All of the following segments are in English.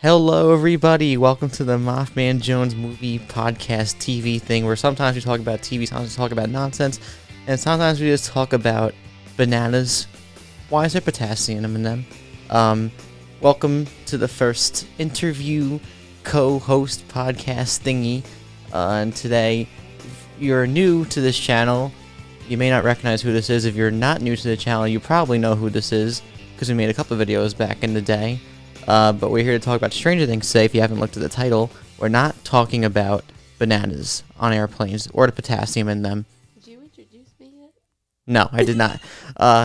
Hello, everybody. Welcome to the MaffmanJones movie podcast TV thing, where sometimes we talk about TV, sometimes we talk about nonsense, and sometimes we just talk about bananas. Why is there potassium in them? Welcome to the first interview co-host podcast thingy. And today, if you're new to this channel, you may not recognize who this is. If you're not new to the channel, you probably know who this is, because we made a couple of videos back in the day. But we're here to talk about Stranger Things today. If you haven't looked at the title, we're not talking about bananas on airplanes or the potassium in them. Did you introduce me yet? No, I did not.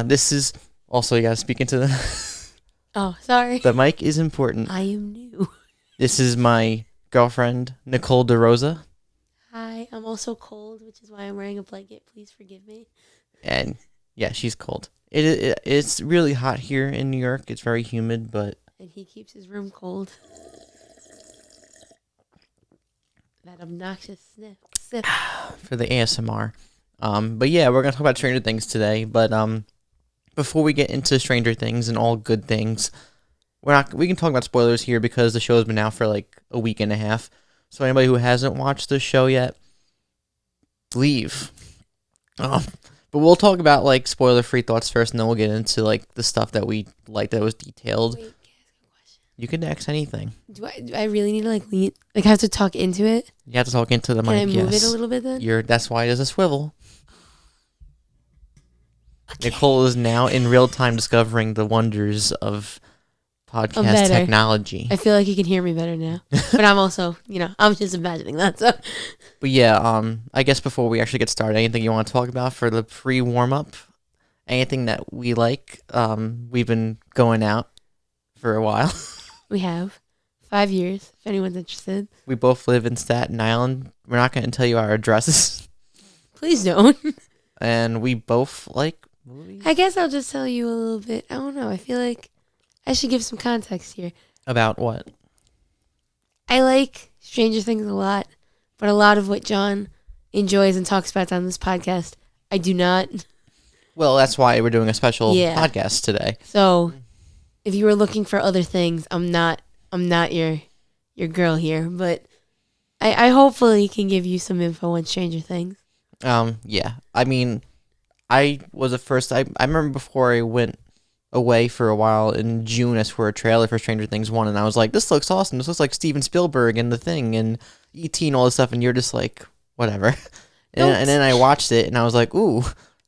This is also, you gotta speak into the Oh, sorry. the mic is important. I am new. This is my girlfriend, Nicole DeRosa, Hi, I'm also cold, which is why I'm wearing a blanket. Please forgive me. and yeah, she's cold. It's really hot here in New York. It's very humid, but And he keeps his room cold. That obnoxious sniff. for the ASMR. But yeah, we're gonna talk about Stranger Things today. But before we get into Stranger Things and all good things, we can talk about spoilers here because the show's been out for like a week and a half. So anybody who hasn't watched the show yet, leave. But we'll talk about like spoiler-free thoughts first, and then we'll get into like the stuff that we like that was detailed. Wait, can I ask a question? You can ask anything. Do I really need to like lean? Like, I have to talk into it? You have to talk into the Can I mic. move Yes. it a little bit then? That's why there's a swivel. Okay. Nicole is now in real time discovering the wonders of podcast better. technology. I feel like you can hear me better now. But I'm also, I'm just imagining that. So But yeah, I guess before we actually get started, anything you want to talk about for the pre-warm-up? Anything that we like? We've been going out for a while. we have 5 years, if anyone's interested. We both live in Staten Island. We're not going to tell you our addresses. Please don't. And we both like movies. I guess I'll just tell you a little bit. I don't know. I feel like I should give some context here. About what? I like Stranger Things a lot, but a lot of what John enjoys and talks about on this podcast, I do not. Well, that's why we're doing a special Yeah. podcast today. So, if you were looking for other things, I'm not your girl here, but I hopefully can give you some info on Stranger Things. Yeah. I mean, I was at first. I remember before I went away for a while in June, I saw a trailer for Stranger Things 1, and I was like, this looks awesome. This looks like Steven Spielberg and The Thing and E.T. and all this stuff, and you're just like, whatever. And then I watched it, and I was like, ooh.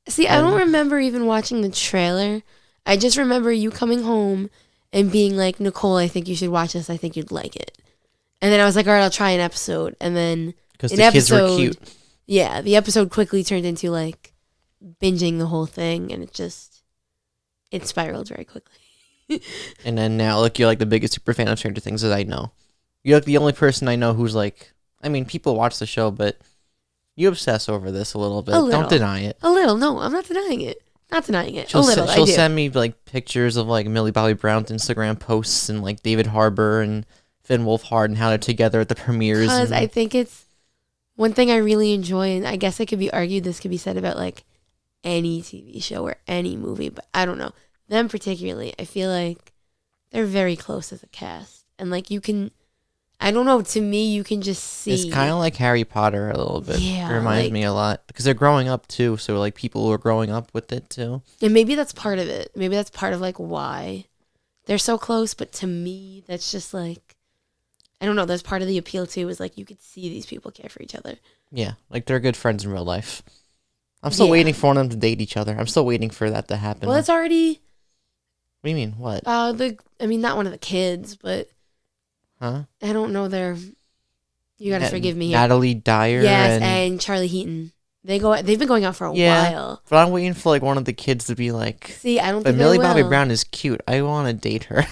See, I don't remember even watching the trailer. I just remember you coming home and being like, Nicole, I think you should watch this. I think you'd like it. And then I was like, all right, I'll try an episode. And then Because an the kids were episode- cute. Yeah, the episode quickly turned into like binging the whole thing, and it spiraled very quickly. And then now, like, you're like the biggest super fan of Stranger Things that I know. You're like the only person I know who's like, I mean, people watch the show, but you obsess over this a little bit. A little. Don't deny it. A little, no, I'm not denying it. Not denying it. She'll a little, she'll I do. send me like pictures of like Millie Bobby Brown's Instagram posts and like David Harbour and Finn Wolfhard and how they're together at the premieres. Because And I think it's one thing I really enjoy, and I guess it could be argued this could be said about like any TV show or any movie, but I don't know. Them particularly, I feel like they're very close as a cast. And like you can, I don't know, to me you can just see. it's kind of like Harry Potter a little bit. Yeah, It reminds like- me a lot because they're growing up too. So like people who are growing up with it too. And maybe that's part of it. Maybe that's part of like why they're so close. But to me, that's just like, I don't know. That's part of the appeal too. Is like you could see these people care for each other. Yeah, like they're good friends in real life. I'm still Yeah. waiting for them to date each other. I'm still waiting for that to happen. Well, it's already What do you mean? What? not one of the kids, but Huh? I don't know their. You gotta forgive me here. Natalie Dyer. Yes, and and Charlie Heaton. They've been going out for a Yeah. while. but I'm waiting for like one of the kids to be like. See, I don't But think Millie they Bobby will. Brown is cute. I want to date her.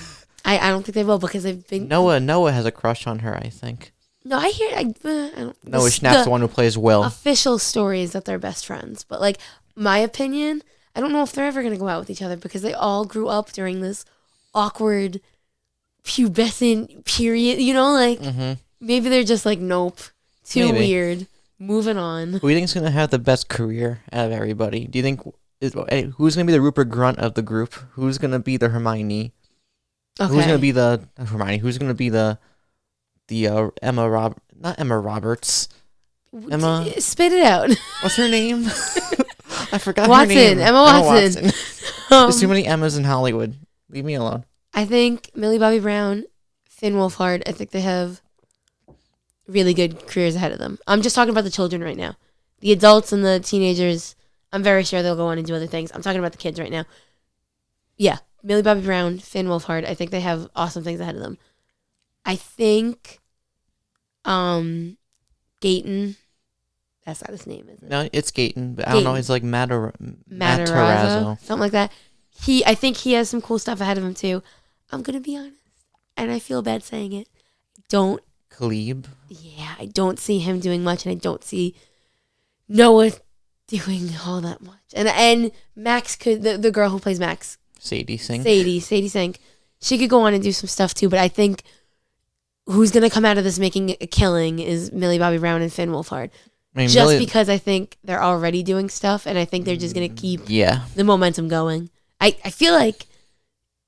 I don't think they will because they've been. Noah has a crush on her, I think. No, I hear. I don't. Noah Schnapp's the one who plays Will. Official story is that they're best friends, but like my opinion, I don't know if they're ever gonna go out with each other because they all grew up during this awkward pubescent period. Like Mm-hmm. maybe they're just like, nope, too Maybe. weird. Moving on. Who do you think's gonna have the best career out of everybody? Do you think who's gonna be the Rupert Grunt of the group? Who's gonna be the Hermione? Okay. Who's gonna be the Hermione? Who's gonna be the not Emma Roberts. Emma. Spit it out. What's her name? I forgot Watson. her name. Emma Watson. There's too many Emmas in Hollywood. Leave me alone. I think Millie Bobby Brown, Finn Wolfhard, I think they have really good careers ahead of them. I'm just talking about the children right now. The adults and the teenagers, I'm very sure they'll go on and do other things. I'm talking about the kids right now. Yeah, Millie Bobby Brown, Finn Wolfhard, I think they have awesome things ahead of them. I think Gayton, that's not his name, is it? No, it's Gayton, but I don't know. It's like Matarazzo, something like that. I think he has some cool stuff ahead of him too. I'm gonna be honest, and I feel bad saying it. Khalib. Yeah, I don't see him doing much, and I don't see Noah doing all that much. And Max could, the girl who plays Max, Sadie Sink. Sadie Sink, she could go on and do some stuff too. But I think who's gonna come out of this making a killing is Millie Bobby Brown and Finn Wolfhard. I mean, because I think they're already doing stuff, and I think they're just gonna keep the momentum going. I feel like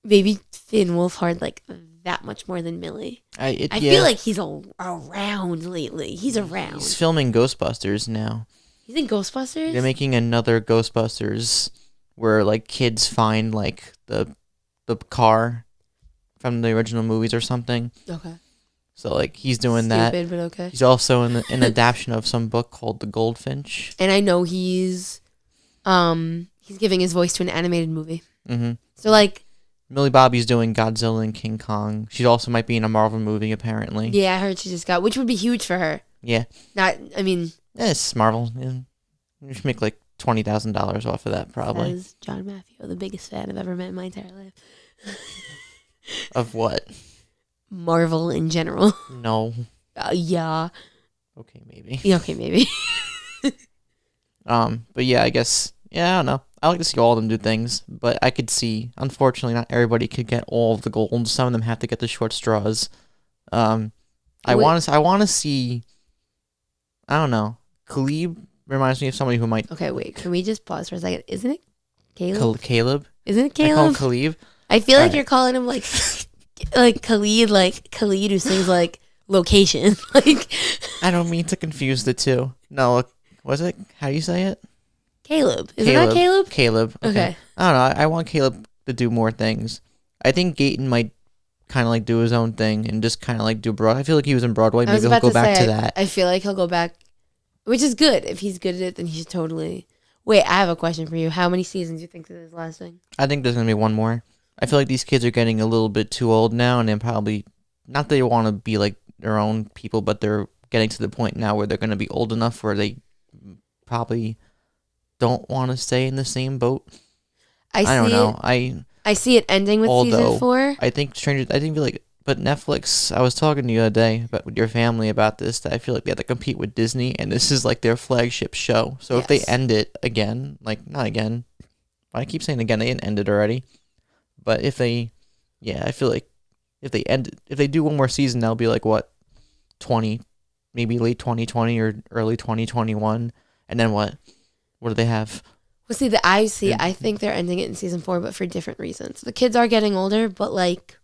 maybe Finn Wolfhard like that much more than Millie. I feel like he's around lately. He's around. He's filming Ghostbusters now. He's in Ghostbusters? They're making another Ghostbusters where like kids find like the car from the original movies or something. Okay. So like he's doing Stupid, but okay. He's also in an adaptation of some book called The Goldfinch. And I know he's giving his voice to an animated movie. Mm-hmm. So like Millie Bobby's doing Godzilla and King Kong. She also might be in a Marvel movie apparently. Yeah, I heard she just got, which would be huge for her. Yeah. It's Marvel. Yeah. You should make like $20,000 off of that probably. Says John Maffio, the biggest fan I've ever met in my entire life. Of what? Marvel in general. No. Yeah. Okay, maybe. Yeah, okay, maybe. But yeah, I guess, I don't know. I like to see all of them do things, but I could see, unfortunately, not everybody could get all of the gold. Some of them have to get the short straws. I want to see, I don't know. Khalib reminds me of somebody who might. Okay, wait. Can we just pause for a second? Isn't it Caleb? Caleb? Isn't it Caleb? I call him Khalib. I feel like you're calling him like Khalid, like Khalid who sings like Location. Like I don't mean to confuse the two. No, was it? How do you say it? Caleb. Is it not Caleb? Caleb. Okay. I don't know. I want Caleb to do more things. I think Gayton might kind of like do his own thing and just kind of like do Broadway. I feel like he was in Broadway. Maybe he'll go back to that. I feel like he'll go back, which is good. If he's good at it, then he's totally. Wait, I have a question for you. How many seasons do you think this is lasting? I think there's going to be one more. I feel like these kids are getting a little bit too old now, and they're probably, not that they want to be like their own people, but they're getting to the point now where they're going to be old enough where they probably don't want to stay in the same boat. I don't know. I see it ending with season 4. I think but Netflix, I was talking to you the other day with your family about this, that I feel like they have to compete with Disney, and this is like their flagship show. So if they end it again, like, not again, I keep saying again, they didn't end it already. But if they, I feel like if they do one more season, that'll be like, what, 20, maybe late 2020 or early 2021, and then what? What do they have? Well, see, I think they're ending it in season 4, but for different reasons. The kids are getting older, but like,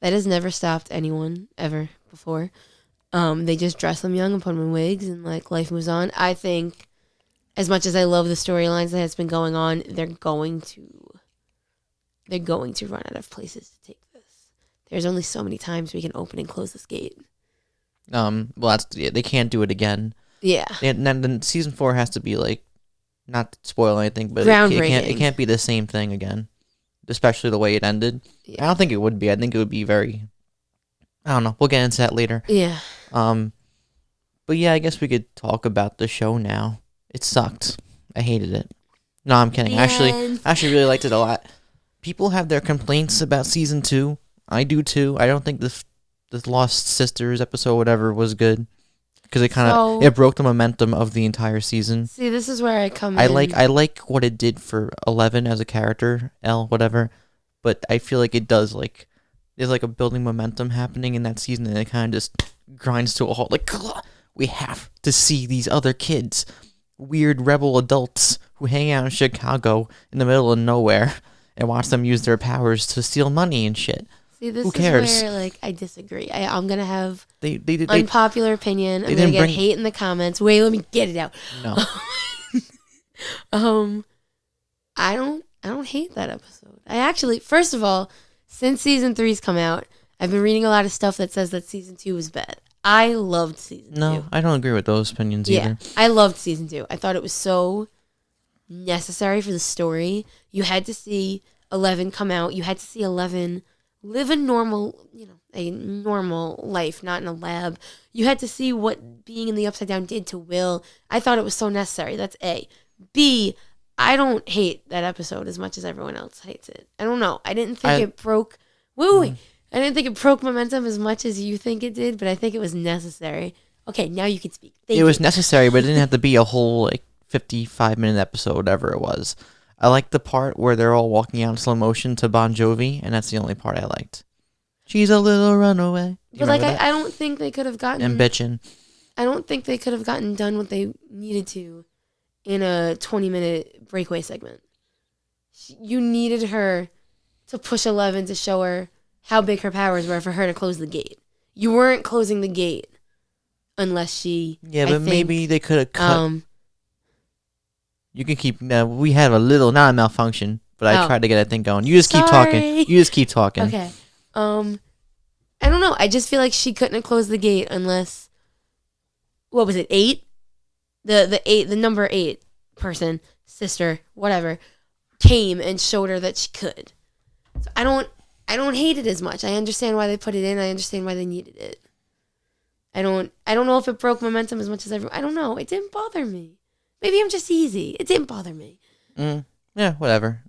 that has never stopped anyone ever before. They just dress them young and put them in wigs, and like life moves on. I think, as much as I love the storylines that has been going on, they're going to run out of places to take this. There's only so many times we can open and close this gate. Well, they can't do it again. Yeah. And then season 4 has to be like, not to spoil anything, but it can't be the same thing again, especially the way it ended. Yeah. I don't think it would be. I think it would be very, I don't know. We'll get into that later. Yeah. But yeah, I guess we could talk about the show now. It sucked. I hated it. No, I'm kidding. I actually really liked it a lot. People have their complaints about season 2. I do too. I don't think the Lost Sisters episode, whatever, was good. Because it broke the momentum of the entire season. See, this is where I come in. I like what it did for 11 as a character, Elle, whatever. But I feel like it does, like, there's like a building momentum happening in that season, and it kind of just grinds to a halt. Like, we have to see these other kids, weird rebel adults who hang out in Chicago in the middle of nowhere and watch them use their powers to steal money and shit. See, this Who is cares? where like I disagree. I'm gonna have They did. unpopular opinion. I'm gonna get hate in the comments. Wait, let me get it out. No. I don't hate that episode. I actually, first of all, since season 3's come out, I've been reading a lot of stuff that says that season 2 was bad. I loved season 2. No, I don't agree with those opinions either. I loved season 2. I thought it was so necessary for the story. You had to see 11 come out. You had to see 11 live a normal life, not in a lab. You had to see what being in the Upside Down did to Will. I thought it was so necessary. That's A. B, I don't hate that episode as much as everyone else hates it. I don't know. I didn't think it broke... Wait. I didn't think it broke momentum as much as you think it did, but I think it was necessary. Okay, now you can speak. It was necessary, but it didn't have to be a whole, 55-minute episode, whatever it was. I liked the part where they're all walking out in slow motion to Bon Jovi, and that's the only part I liked. She's a little runaway. But, I don't think they could have gotten... And bitchin'. I don't think they could have gotten done what they needed to in a 20-minute breakaway segment. You needed her to push 11 to show her how big her powers were for her to close the gate. You weren't closing the gate unless she... Yeah, but maybe they could have cut... you can keep... we had not a malfunction, but I tried to get that thing going. You just keep talking. Okay. I don't know. I just feel like she couldn't have closed the gate unless... What was it, 8? The number 8 person, sister, whatever, came and showed her that she could. So I don't hate it as much. I understand why they put it in. I understand why they needed it. I don't know if it broke momentum as much as everyone. I don't know. It didn't bother me. Maybe I'm just easy. It didn't bother me. Yeah, whatever.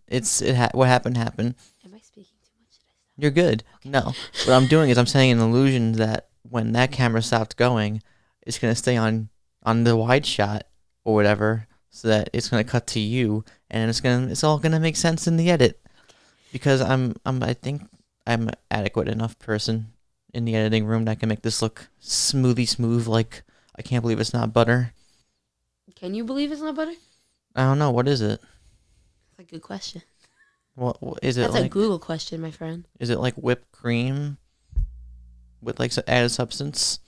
What happened happened. Am I speaking too much? Should I stop? You're good. Okay. No. What I'm doing is I'm saying an illusion that when that camera stopped going, it's going to stay on the wide shot or whatever, so that it's going to cut to you, and it's all going to make sense in the edit. Because I think I'm an adequate enough person in the editing room that can make this look smooth, like I can't believe it's not butter. Can you believe it's not butter? I don't know. What is it? That's a good question. What is it? That's a Google question, my friend. Is it like whipped cream with some added substance?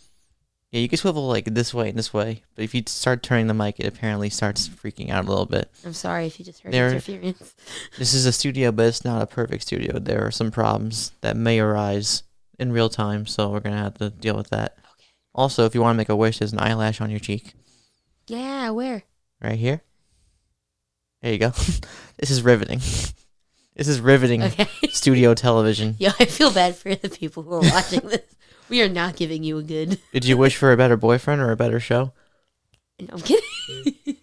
Yeah, you can swivel this way and this way, but if you start turning the mic, it apparently starts freaking out a little bit. I'm sorry if you just heard interference. This is a studio, but it's not a perfect studio. There are some problems that may arise in real time, so we're going to have to deal with that. Okay. Also, if you want to make a wish, there's an eyelash on your cheek. Yeah, where? Right here. There you go. This is riveting. This is riveting studio television. Yeah, I feel bad for the people who are watching this. We are not giving you a good... Did you wish for a better boyfriend or a better show? No, I'm kidding.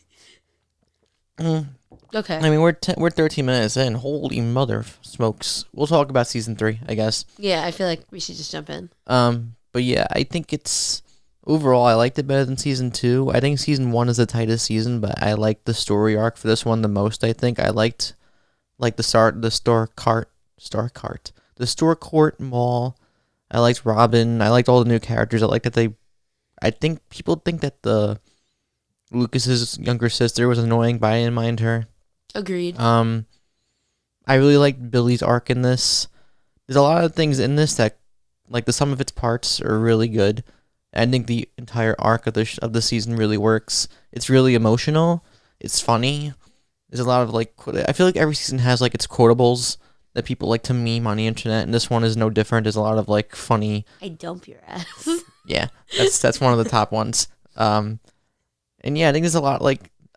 Okay. I mean, we're 13 minutes in. Holy mother smokes. We'll talk about season 3, I guess. Yeah, I feel like we should just jump in. But yeah, I think it's... Overall, I liked it better than season 2. I think season 1 is the tightest season, but I liked the story arc for this one the most, I think. I liked the store court mall. I liked Robin. I liked all the new characters. I like that I think people think that the Lucas's younger sister was annoying, but I didn't mind her. Agreed. I really liked Billy's arc in this. There's a lot of things in this that, the sum of its parts are really good. I think the entire arc of the season really works. It's really emotional. It's funny. There's a lot of I feel like every season has its quotables that people like to meme on the internet, and this one is no different. There's a lot of funny. I dump your ass. Yeah, that's one of the top ones. And yeah, I think there's a lot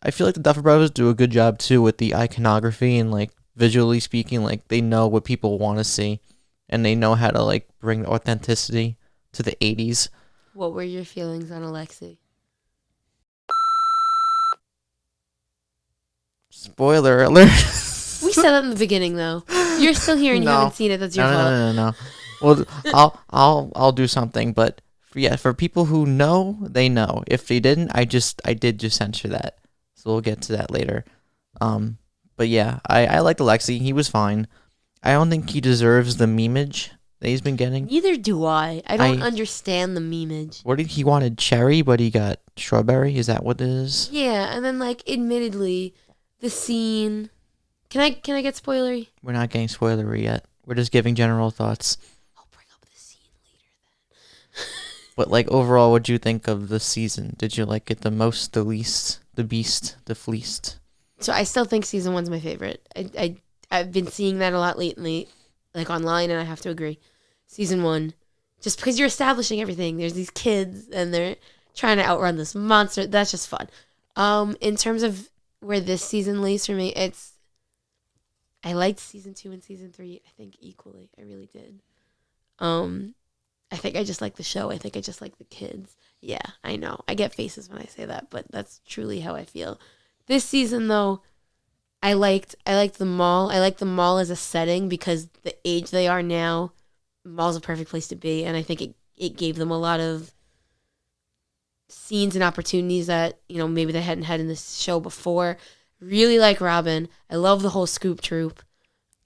I feel like the Duffer Brothers do a good job too with the iconography and visually speaking, they know what people want to see, and they know how to bring authenticity to the 80s. What were your feelings on Alexi? Spoiler alert. We said that in the beginning, though. You're still here and you haven't seen it. That's your fault. No. Well, I'll do something, but for people who know, they know. If they didn't, I did just censor that, so we'll get to that later. But yeah, I liked Alexi. He was fine. I don't think he deserves the memeage that he's been getting. Neither do I. I don't understand the memeage. He wanted cherry, but he got strawberry? Is that what it is? Yeah, and then admittedly, the scene... Can I get spoilery? We're not getting spoilery yet. We're just giving general thoughts. But like overall, what'd you think of the season? Did you like it the most, the least, the beast, the fleeced? So I still think season 1's my favorite. I've been seeing that a lot lately, like online, and I have to agree. Season 1, just because you're establishing everything. There's these kids, and they're trying to outrun this monster. That's just fun. In terms of where this season lays for me, I liked season 2 and season 3, I think, equally. I really did. I think I just like the show. I think I just like the kids. Yeah, I know. I get faces when I say that, but that's truly how I feel. This season, though, I liked the mall. I like the mall as a setting because the age they are now, mall's a perfect place to be, and I think it gave them a lot of scenes and opportunities that, maybe they hadn't had in this show before. Really like Robin. I love the whole Scoop Troop.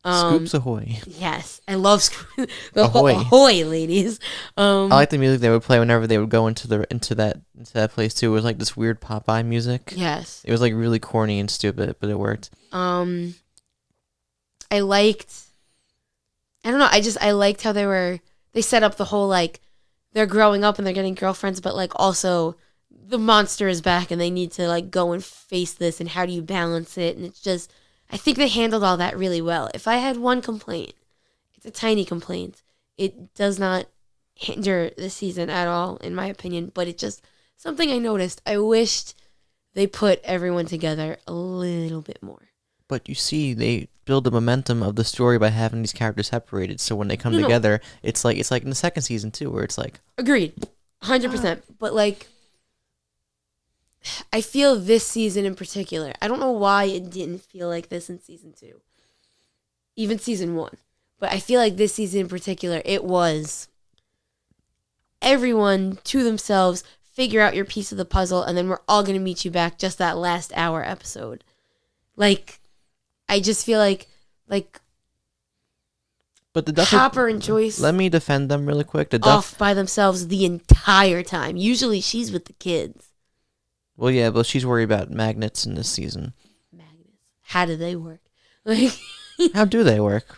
Scoops ahoy! Yes, I love Scoop. Ahoy. Ahoy, ladies. I like the music they would play whenever they would go into that place too. It was like this weird Popeye music. Yes. It was like really corny and stupid, but it worked. I liked. I don't know. I liked how they set up the whole like they're growing up and they're getting girlfriends, but like also the monster is back and they need to like go and face this, and how do you balance it? And it's just, I think they handled all that really well. If I had one complaint, it's a tiny complaint. It does not hinder the season at all, in my opinion, but it's just something I noticed. I wished they put everyone together a little bit more. But you see, they build the momentum of the story by having these characters separated. So when they come together, it's like in the second season too, where it's like agreed, 100%. But like, I feel this season in particular, I don't know why it didn't feel like this in season 2, even season 1. But I feel like this season in particular, it was everyone to themselves, figure out your piece of the puzzle, and then we're all going to meet you back just that last hour episode. Like, I just feel like but the Hopper and Joyce, let me defend them really quick. Off by themselves the entire time. Usually she's with the kids. Well, yeah, but she's worried about magnets in this season. Magnets. How do they work? Like, how do they work?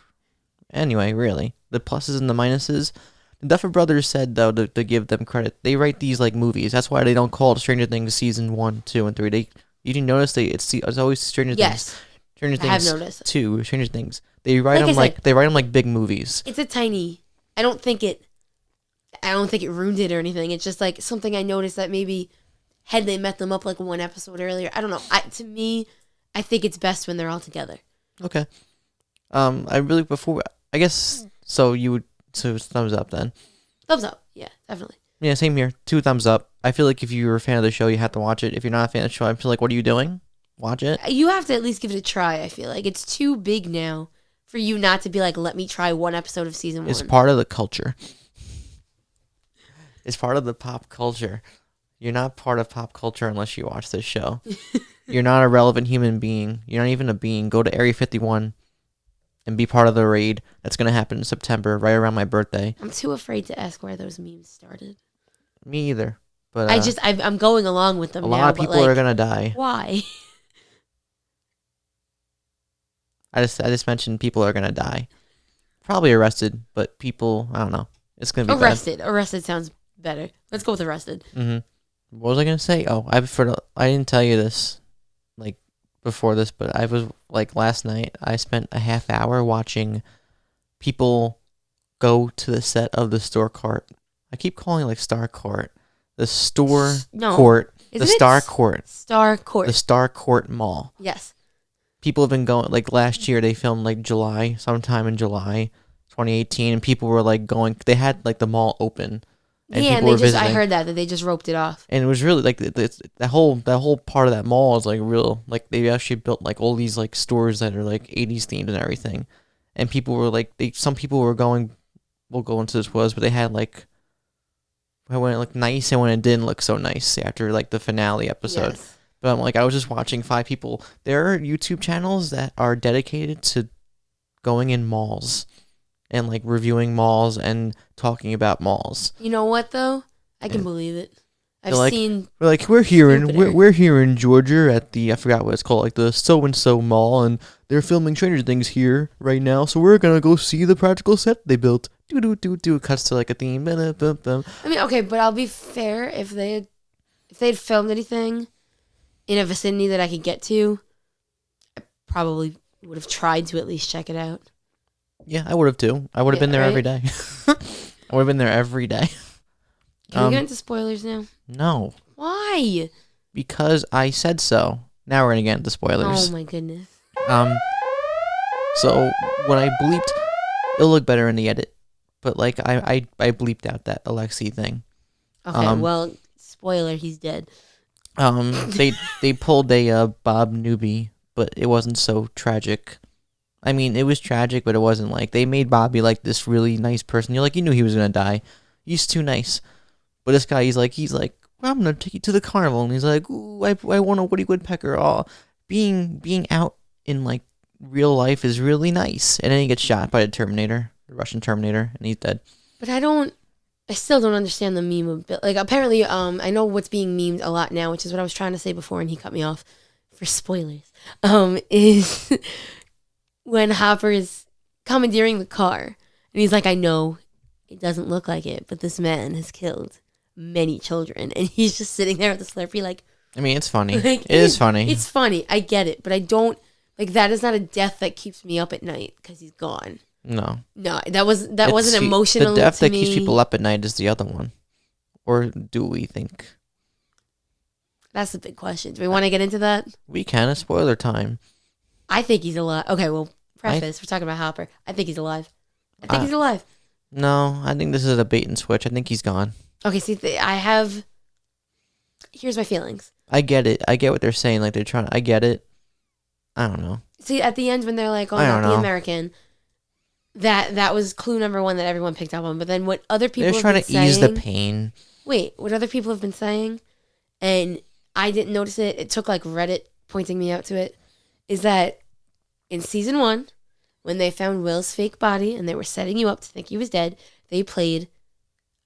Anyway, really, the pluses and the minuses. The Duffer Brothers said, though, to give them credit, they write these like movies. That's why they don't call it Stranger Things season 1, 2, and 3. You didn't notice it's always Stranger Things. Yes, Stranger Things. I have noticed. 2, Stranger Things. They write them like big movies. It's a tiny. I don't think it ruined it or anything. It's just like something I noticed that maybe had they met them up like one episode earlier. I don't know. To me, I think it's best when they're all together. Okay. I guess so. So thumbs up then. Thumbs up. Yeah, definitely. Yeah, same here. 2 thumbs up. I feel like if you're a fan of the show, you have to watch it. If you're not a fan of the show, I feel like, what are you doing? Watch it. You have to at least give it a try. I feel like it's too big now for you not to be like, let me try one episode of season 1. It's part of the culture. It's part of the pop culture. You're not part of pop culture unless you watch this show. You're not a relevant human being. You're not even a being. Go to Area 51 and be part of the raid. That's going to happen in September, right around my birthday. I'm too afraid to ask where those memes started. Me either. But I'm going along with them now. A lot of people are going to die. Why? I just mentioned people are going to die. Probably arrested, but people, I don't know. It's going to be arrested. Bad. Arrested sounds better. Let's go with arrested. Mm-hmm. What was I going to say? Oh, I didn't tell you this like before this, but I was like last night I spent a half hour watching people go to the set of the store court. I keep calling it like Star Court. The store court. The Star Court. Star Court. The Star Court Mall. Yes. People have been going, like last year they filmed like sometime in July 2018, and people were like going, they had like the mall open. And yeah, and I heard that they just roped it off. And it was really like that whole part of that mall is like real, like they actually built like all these like stores that are like 80s themed and everything. And people were like, some people were going, we'll go into this but they had like, when it looked nice and when it didn't look so nice after like the finale episode. Yes. But I'm like, I was just watching 5 people. There are YouTube channels that are dedicated to going in malls and like reviewing malls and talking about malls. You know what though? I can believe it. We're here in Georgia at the, I forgot what it's called, like the so and so mall, and they're filming Stranger Things here right now. So we're gonna go see the practical set they built. do cuts to like a theme. I mean, okay, but I'll be fair. If they had filmed anything in a vicinity that I could get to, I probably would have tried to at least check it out. Yeah, I would have too. I would have been there every day. I would have been there every day. Can we get into spoilers now? No. Why? Because I said so. Now we're gonna get into spoilers. Oh my goodness. So when I bleeped, it'll look better in the edit. But like I bleeped out that Alexei thing. Okay, well, spoiler, he's dead. They pulled a Bob Newby, but it wasn't so tragic. I mean, it was tragic, but it wasn't like they made Bobby like this really nice person. You knew he was gonna die. He's too nice. But this guy, he's like, well, I'm gonna take you to the carnival, and he's like, ooh, I want a Woody Woodpecker. Oh, being out in like real life is really nice. And then he gets shot by the Terminator, the Russian Terminator, and he's dead. But I still don't understand the meme of Bill. Like, apparently, I know what's being memed a lot now, which is what I was trying to say before, and he cut me off for spoilers. Is when Hopper is commandeering the car, and he's like, I know it doesn't look like it, but this man has killed many children, and he's just sitting there with the Slurpee, like. I mean, it's funny. Like, it is funny. It's funny. I get it, but I don't like that. Is not a death that keeps me up at night because he's gone. No, that wasn't emotional. The death to that me. keeps people up at night is the other one, or do we think? That's the big question. Do we want to get into that? We can. It's spoiler time. I think he's alive. Okay, well, preface. We're talking about Hopper. I think he's alive. He's alive. No, I think this is a bait and switch. I think he's gone. Okay, see, here's my feelings. I get it. I get what they're saying. Like, they're trying. I get it. I don't know. See, at the end when they're like, "Oh, not the American," that was clue number one that everyone picked up on. But then what other people they're trying to ease the pain. Wait, what other people have been saying, and I didn't notice it. It took like Reddit pointing me out to it. Is that in season 1, when they found Will's fake body and they were setting you up to think he was dead, they played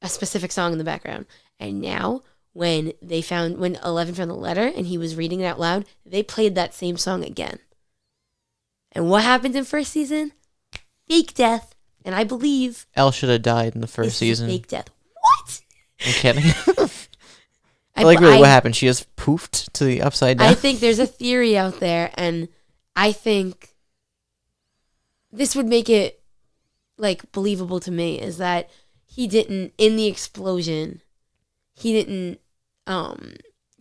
a specific song in the background, and now. When 11 found the letter and he was reading it out loud, they played that same song again. And what happened in first season? Fake death. And I believe Elle should have died in the first season. Fake death. What? I'm kidding. What happened? She just poofed to the upside down. I think there's a theory out there, and I think this would make it like believable to me, is that he didn't, in the explosion, he didn't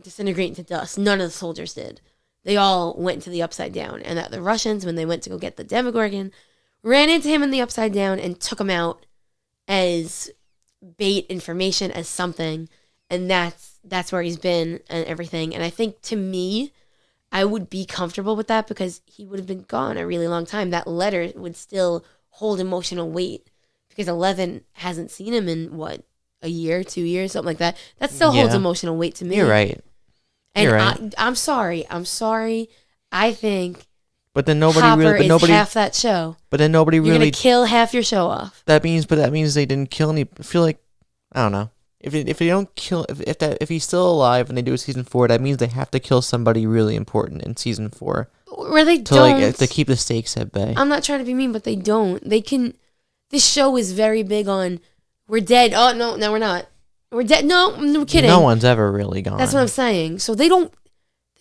disintegrate into dust. None of the soldiers did. They all went to the upside down, and that the Russians, when they went to go get the Demogorgon, ran into him in the upside down and took him out as bait information, as something, and that's where he's been and everything. And I think, to me, I would be comfortable with that because he would have been gone a really long time. That letter would still hold emotional weight because 11 hasn't seen him in what, a year, 2 years, something like that. That still holds emotional weight to me. You're right. And I'm sorry. I think. But then nobody Hopper really. Is half that show. But then nobody You're really. You're gonna kill half your show off. That means they didn't kill any. I feel like, I don't know. If they don't kill, if he's still alive and they do a season 4, that means they have to kill somebody really important in season 4. Where they don't. To keep the stakes at bay. I'm not trying to be mean, but they don't. They can. This show is very big on. We're dead. Oh, no, we're not. We're dead. No, I'm kidding. No one's ever really gone. That's what I'm saying. So they don't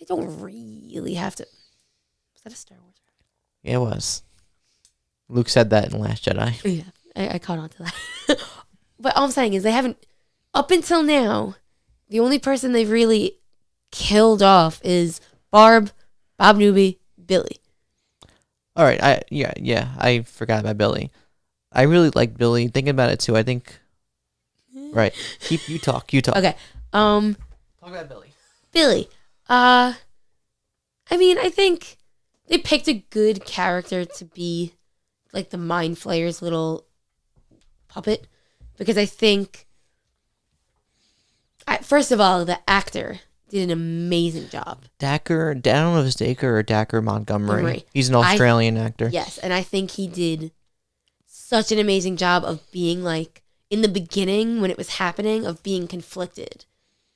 really have to. Was that a Star Wars reference? Yeah, it was. Luke said that in Last Jedi. Yeah, I caught on to that. But all I'm saying is they haven't, up until now, the only person they've really killed off is Bob Newby, Billy. All right, I forgot about Billy. I really like Billy. Thinking about it too, I think. Right, you talk. Okay. Talk about Billy. Billy. I mean, I think they picked a good character to be like the Mind Flayer's little puppet, because I think, first of all, the actor did an amazing job. Dacker, I don't know if it's Dacker or Dacker Montgomery. He's an Australian actor. Yes, and I think he did such an amazing job of being like, in the beginning when it was happening, of being conflicted.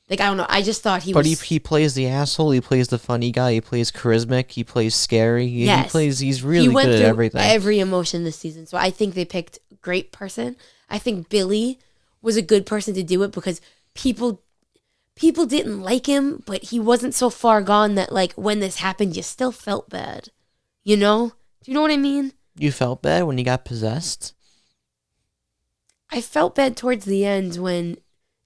Like, I don't know, I just thought he was... But he plays the asshole, he plays the funny guy, he plays charismatic, he plays scary. He's really good at everything. Every emotion this season, so I think they picked a great person. I think Billy was a good person to do it because people didn't like him, but he wasn't so far gone that like when this happened, you still felt bad. You know? Do you know what I mean? You felt bad when he got possessed? I felt bad towards the end when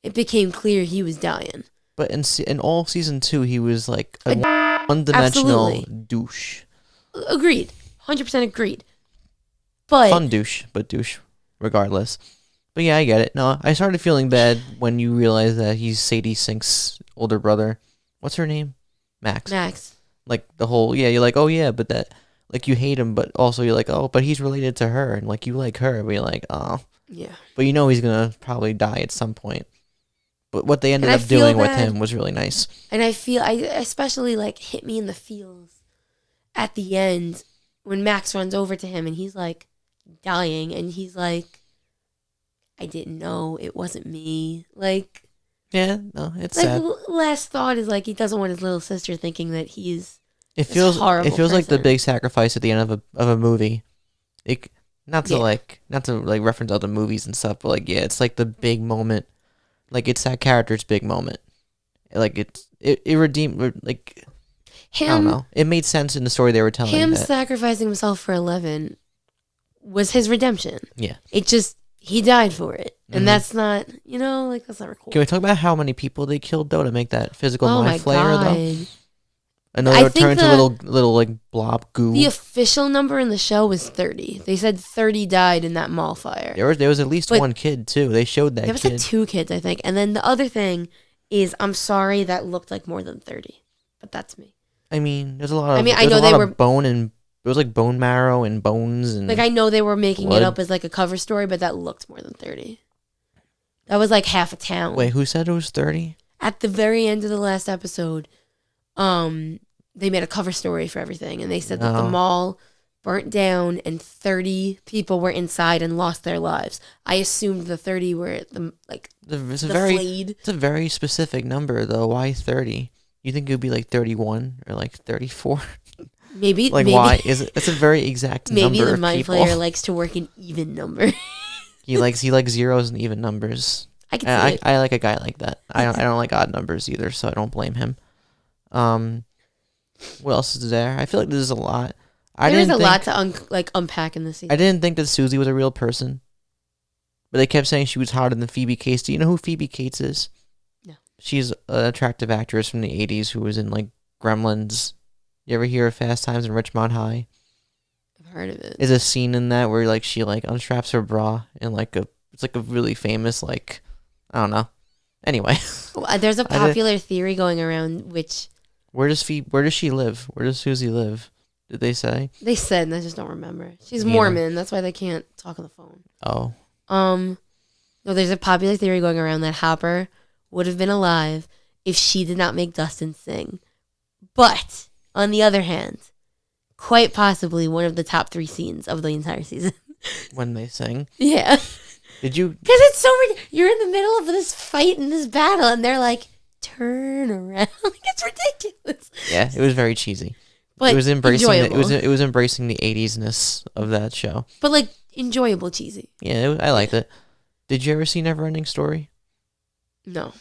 it became clear he was dying. But in all season 2, he was like a one-dimensional Absolutely. douche. Agreed. 100% agreed. But Fun douche, but douche regardless. But yeah, I get it. No, I started feeling bad when you realize that he's Sadie Sink's older brother. What's her name? Max. Like the whole, yeah, you're like, oh yeah, but that, like you hate him, but also you're like, oh, but he's related to her, and like you like her, but you're like, oh. yeah. But you know he's gonna probably die at some point. But what they ended And I up doing feel with bad. him was really nice. And I especially like hit me in the feels at the end when Max runs over to him and he's like dying and he's like, I didn't know, it wasn't me. Like, Yeah, no, it's like sad. last thought is like he doesn't want his little sister thinking that he's It feels horrible like the person. big sacrifice at the end of a movie. It not to Yeah. reference other movies and stuff, but like yeah, it's like the big moment. Like it's that character's big moment. Like it redeemed like I don't him know. It made sense in the story they were telling. him That, sacrificing himself for 11 was his redemption. yeah. It just he died for it. And Mhm. that's not, like that's not cool. Can we talk about how many people they killed though to make that physical Oh my mind flayer though? god. I know I they think turned into little like blob goo. The official number in the show was 30. They said 30 died in that mall fire. There was at least But one kid too. They showed that There was kid. like 2 kids, I think. And then the other thing is, I'm sorry, that looked like more than 30. But that's me. I mean, there's a lot of. I mean, I there's know a they lot were of bone and it was like bone marrow and bones and like, I know they were making blood. it up as like a cover story, but that looked more than 30. That was like half a town. Wait, who said it was 30? At the very end of the last episode, they made a cover story for everything, and they said that the Oh. mall burnt down and 30 people were inside and lost their lives. I assumed the 30 were It's the a very flayed. it's a very specific number though. Why 30? You think it would be like 31 or like 34? Maybe Like maybe, why is it? It's a very exact maybe number the of mind people. flayer likes to work in even number. He likes zeros and even numbers. I can see it. I like a guy like that. I don't like odd numbers either, so I don't blame him. What else is there? I feel like there's a lot. There's a lot to unpack in this season. I didn't think that Susie was a real person, but they kept saying she was hotter than Phoebe Cates. Do you know who Phoebe Cates is? No. She's an attractive actress from the 80s who was in like Gremlins. You ever hear of Fast Times in Richmond High? I've heard of it. There's a scene in that where like she like unstraps her bra and it's like a really famous like I don't know. Anyway, There's a popular theory going around which where does she live? Where does Susie live? Did they say? they said, and I just don't remember. She's Yeah. Mormon. That's why they can't talk on the phone. Oh, No, there's a popular theory going around that Hopper would have been alive if she did not make Dustin sing. But, on the other hand, quite possibly one of the top 3 scenes of the entire season. when they sing. Yeah. Did you? Because it's so you're in the middle of this fight and this battle, and they're like, turn around. Like, it's ridiculous. Yeah, it was very cheesy. But It was embracing enjoyable. it was embracing the 80s-ness of that show. But, like, enjoyable cheesy. Yeah, I liked it. Did you ever see Neverending Story? No.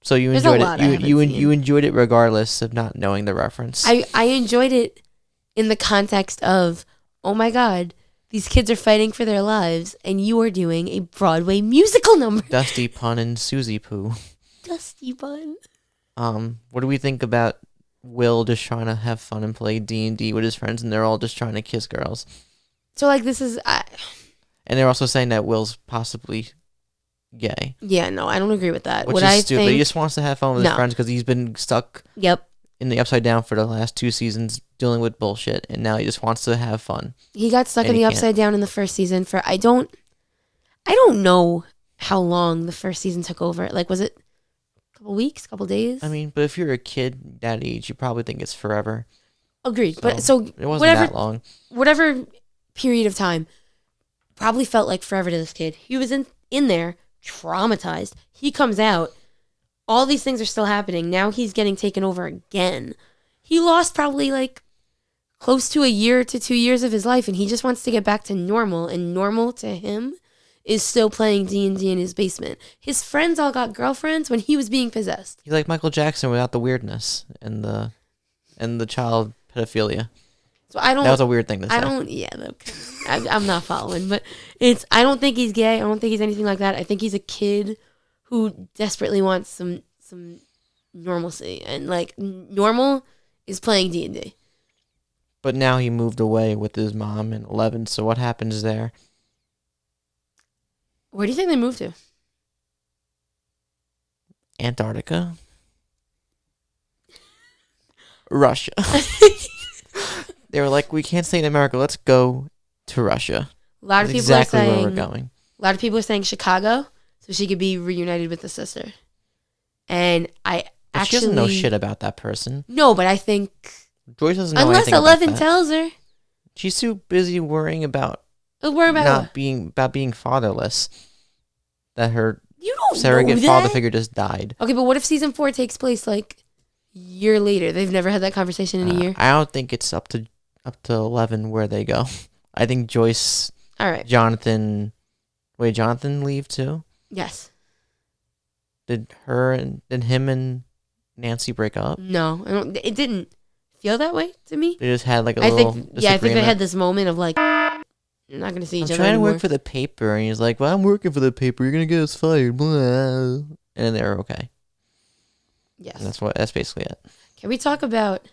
So you There's a enjoyed lot I it. haven't You seen. enjoyed it regardless of not knowing the reference. I enjoyed it in the context of, oh my God, these kids are fighting for their lives, and you are doing a Broadway musical number. Dusty Pun and Susie Poo. Dusty Bun. What do we think about Will just trying to have fun and play D&D with his friends, and they're all just trying to kiss girls? So, like, this is... And they're also saying that Will's possibly gay. yeah, no, I don't agree with that. Which What is I stupid. think... He just wants to have fun with his No. friends because he's been stuck Yep. in the Upside Down for the last 2 seasons dealing with bullshit, and now he just wants to have fun. He got stuck And in he the can't. Upside Down in the first season for... I don't know how long the first season took over. Like, was it a couple weeks, couple days? I mean, but if you're a kid that age, you probably think it's forever. Agreed. But so It wasn't whatever, that long. whatever period of time probably felt like forever to this kid. He was in there, traumatized. He comes out. All these things are still happening. Now he's getting taken over again. He lost probably like close to a year to 2 years of his life, and he just wants to get back to normal. And normal to him is still playing D&D in his basement. His friends all got girlfriends when he was being possessed. He's like Michael Jackson without the weirdness and the child pedophilia. So I don't. That was a weird thing to say. I don't. Yeah, I'm not following, but I don't think he's gay. I don't think he's anything like that. I think he's a kid who desperately wants some normalcy, and like normal is playing D&D. But now he moved away with his mom in 11. So what happens there? Where do you think they moved to? Antarctica, Russia. They were like, we can't stay in America. Let's go to Russia. A lot of That's people exactly are saying where we're going. A lot of people are saying Chicago, so she could be reunited with the sister. And But she doesn't know shit about that person. No, but I think Joyce doesn't know unless anything 11 about that. tells her. She's too busy worrying about being fatherless. That her you don't surrogate know father that? figure just died. Okay, but what if season 4 takes place like a year later? They've never had that conversation in a year. I don't think it's up to 11 where they go. I think Joyce, all right, Jonathan leave too? Yes. Did him and Nancy break up? No, it didn't feel that way to me. They just had like a little disagreement. I think they had this moment of like, you're not going to see each I'm other trying anymore. to work for the paper, and he's like, well, I'm working for the paper, you're going to get us fired, blah. And then they're okay. Yes. And that's basically it. Can we talk about,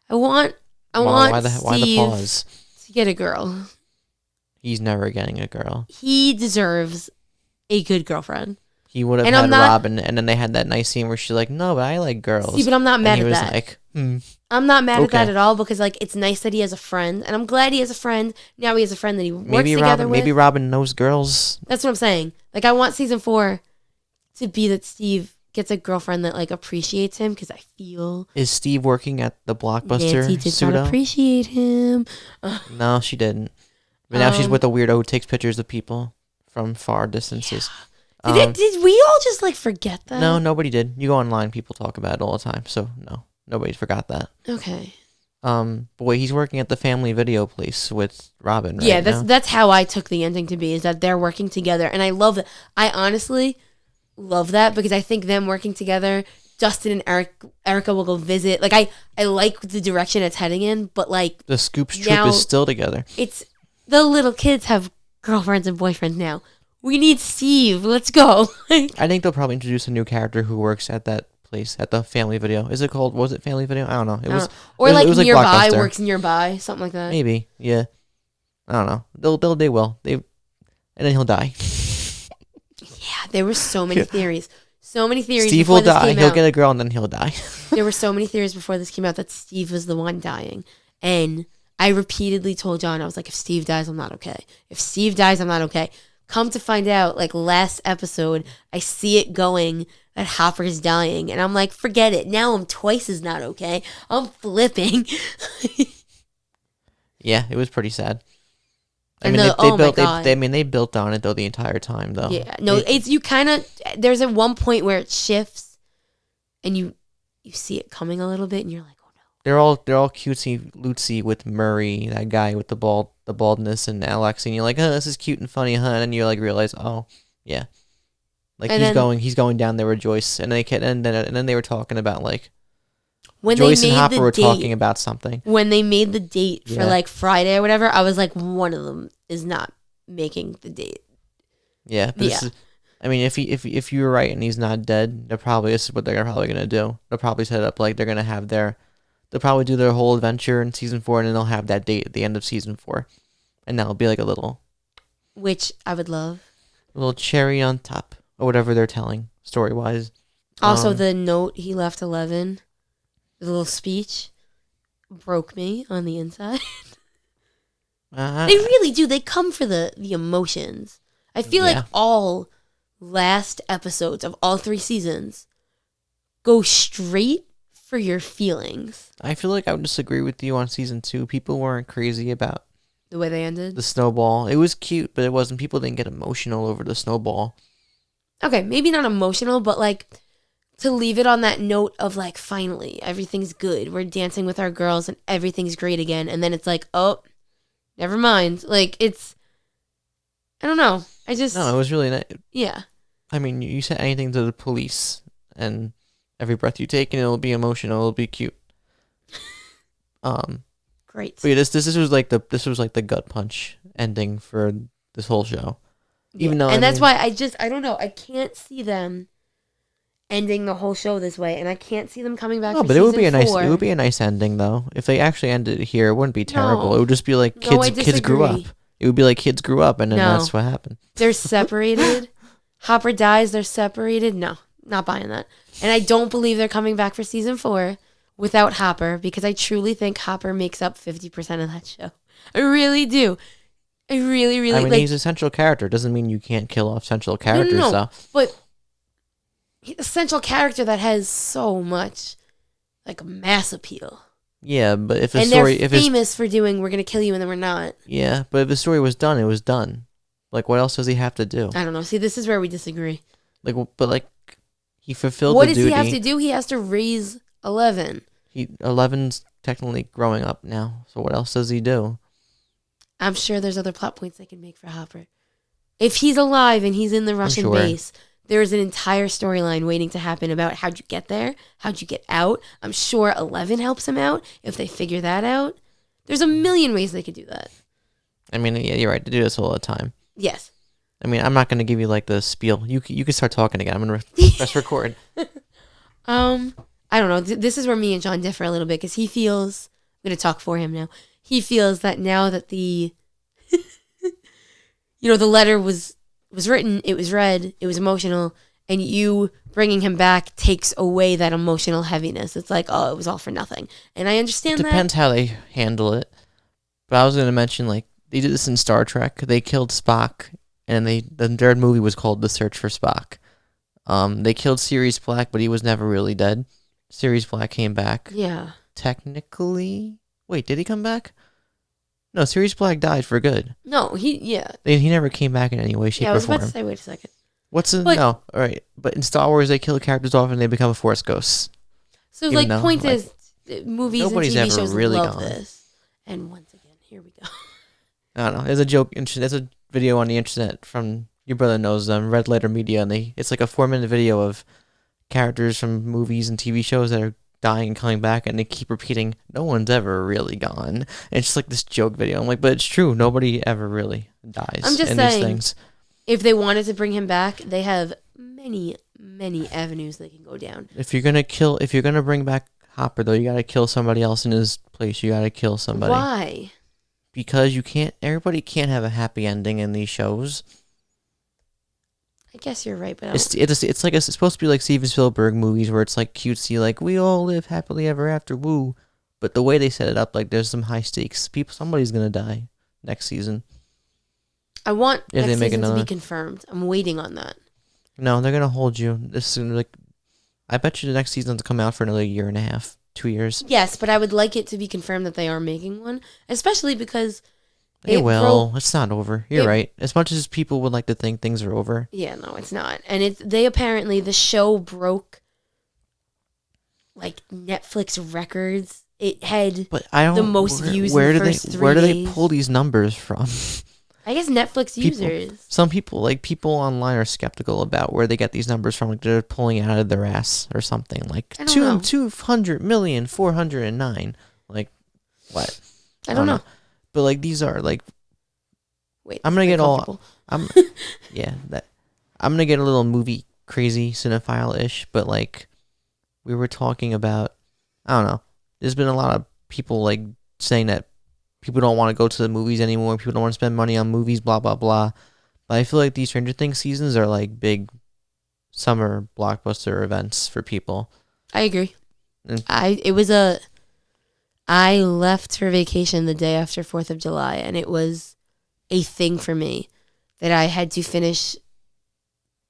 I want why the Steve pause? to get a girl. He's never getting a girl. He deserves a good girlfriend. He would have had Robin, and then they had that nice scene where she's like, no, but I like girls. See, but I'm not mad at that. Like, I'm not mad at that at all, because like it's nice that he has a friend, and I'm glad he has a friend. Now he has a friend that he works together with. Maybe Robin knows girls. That's what I'm saying. Like, I want season 4 to be that Steve gets a girlfriend that like appreciates him, because I feel is Steve working at the Blockbuster? Nancy did not appreciate him. No, she didn't. But now she's with a weirdo who takes pictures of people from far distances. Yeah. Did we all just like forget that? No, nobody did. You go online, people talk about it all the time. So no, nobody forgot that. Okay. Boy, he's working at the family video place with Robin. Right yeah, now. that's how I took the ending to be, is that they're working together, and I love that. I honestly love that, because I think them working together, Justin and Erica will go visit. Like I like the direction it's heading in, but like the Scoops troop is still together. It's the little kids have girlfriends and boyfriends now. We need Steve. Let's go. I think they'll probably introduce a new character who works at that place, at the family video. Was it family video? I don't know. It was nearby, like works nearby, something like that. Maybe, yeah. I don't know. They will. And then he'll die. Yeah, there were so many theories. So many theories. Steve will die. He'll get a girl, and then he'll die. There were so many theories before this came out that Steve was the one dying, and I repeatedly told John, I was like, if Steve dies, I'm not okay. If Steve dies, I'm not okay. Come to find out, like last episode, I see it going that Hopper is dying, and I'm like, forget it. Now I'm twice as not okay. I'm flipping. Yeah, it was pretty sad. They built on it though the entire time though. Yeah, no, it's you kind of. There's at one point where it shifts, and you see it coming a little bit, and you're like, oh no. They're all cutesy lootsy with Murray, that guy with the baldness, and Alex, and you're like, oh, this is cute and funny, huh? And then you like realize, oh, yeah, like he's going down there with Joyce, and then they were talking about like when Joyce they made and Hopper were date, talking about something. When they made the date for like Friday or whatever, I was like, one of them is not making the date. Yeah, but I mean, if you were right and he's not dead, this is what they're probably gonna do. They'll probably set up like they'll probably do their whole adventure in season 4, and then they'll have that date at the end of season 4, and that'll be like a little, which I would love, a little cherry on top or whatever they're telling story wise. Also, the note he left 11, the little speech, broke me on the inside. They really do. They come for the emotions. I feel like all last episodes of all 3 seasons go straight for your feelings. I feel like I would disagree with you on season 2. People weren't crazy about the way they ended. The snowball. It was cute, but it wasn't. People didn't get emotional over the snowball. Okay, maybe not emotional, but like to leave it on that note of like, finally, everything's good. We're dancing with our girls and everything's great again. And then it's like, oh, never mind. Like, it's I don't know. I just No, it was really nice. yeah. I mean, you said anything to the police, and every breath you take, and it'll be emotional. It'll be cute. Great. But yeah, this was like the gut punch ending for this whole show. Even though, and that's why I don't know. I can't see them ending the whole show this way, and I can't see them coming back. No, for but it would be a season 4. It would be a nice ending though. If they actually ended it here, it wouldn't be terrible. No. It would just be like No, I kids grew up. disagree. It would be like kids grew up, and then No. that's what happened. They're separated. Hopper dies. They're separated. No, not buying that. And I don't believe they're coming back for season 4 without Hopper, because I truly think Hopper makes up 50% of that show. I really do. I really. I mean, he's a central character. Doesn't mean you can't kill off central characters, no. though. But he's a central character that has so much like mass appeal. Yeah, but if a And story, they're famous for doing, we're gonna kill you and then we're not. yeah, but if the story was done, it was done. Like, what else does he have to do? I don't know. See, this is where we disagree. Like, but like, he fulfilled What the does duty. he have to do? He has to raise 11. 11's technically growing up now, so what else does he do? I'm sure there's other plot points they can make for Hopper. If he's alive and he's in the Russian sure. base, there is an entire storyline waiting to happen about how'd you get there, how'd you get out. I'm sure 11 helps him out if they figure that out. There's a million ways they could do that. I mean, yeah, you're right. They do this all the time. Yes. I mean, I'm not going to give you like the spiel. You can start talking again. I'm going to press record. I don't know. This is where me and John differ a little bit, because he feels, I'm going to talk for him now. He feels that now that the, the letter was written, it was read, it was emotional, and you bringing him back takes away that emotional heaviness. It's like, oh, it was all for nothing. And I understand that. Depends how they handle it. But I was going to mention, like, they did this in Star Trek. They killed Spock, and the third movie was called The Search for Spock. They killed Sirius Black, but he was never really dead. Sirius Black came back. Yeah. Technically. Wait, did he come back? No, Sirius Black died for good. No, he He never came back in any way, shape, I or was about form. to say, wait a second. No, all right. But in Star Wars, they kill characters off and they become Force ghosts. So, Even though, point like, is, movies and nobody's TV ever shows really love gone. this. And once again, here we go. I don't know. There's a joke. There's a video on the internet from, your brother knows them, Red Letter Media, and it's like a 4-minute video of characters from movies and TV shows that are dying and coming back, and they keep repeating, no one's ever really gone. And it's just like this joke video. I'm like, but it's true. Nobody ever really dies. I'm just in saying, these things. If they wanted to bring him back, they have many avenues they can go down. If you're gonna bring back Hopper, though, you gotta kill somebody else in his place. You gotta kill somebody. Why? Because everybody can't have a happy ending in these shows. I guess you're right, but It's supposed to be like Steven Spielberg movies where it's like cutesy, like we all live happily ever after, woo. But the way they set it up, like there's some high stakes. Somebody's gonna die next season. I want If they next make season to another. be confirmed. I'm waiting on that. No, they're gonna hold you. I bet you the next season's come out for another 1.5 years, 2 years. Yes, but I would like it to be confirmed that they are making one, especially because It's not over. You're right. As much as people would like to think things are over. Yeah, no, it's not. And the show broke like Netflix records. It had the most views in the first 3 days. Where do they pull these numbers from? I guess Netflix users. Some people online are skeptical about where they get these numbers from. Like they're pulling it out of their ass or something. Like 200,409. Like what? I don't know. But like these are like. Wait, I'm gonna get all. I'm gonna get a little movie crazy cinephile-ish, but like we were talking about, I don't know. There's been a lot of people like saying that people don't want to go to the movies anymore. People don't want to spend money on movies, blah, blah, blah. But I feel like these Stranger Things seasons are like big summer blockbuster events for people. I agree. I left for vacation the day after 4th of July, and it was a thing for me that I had to finish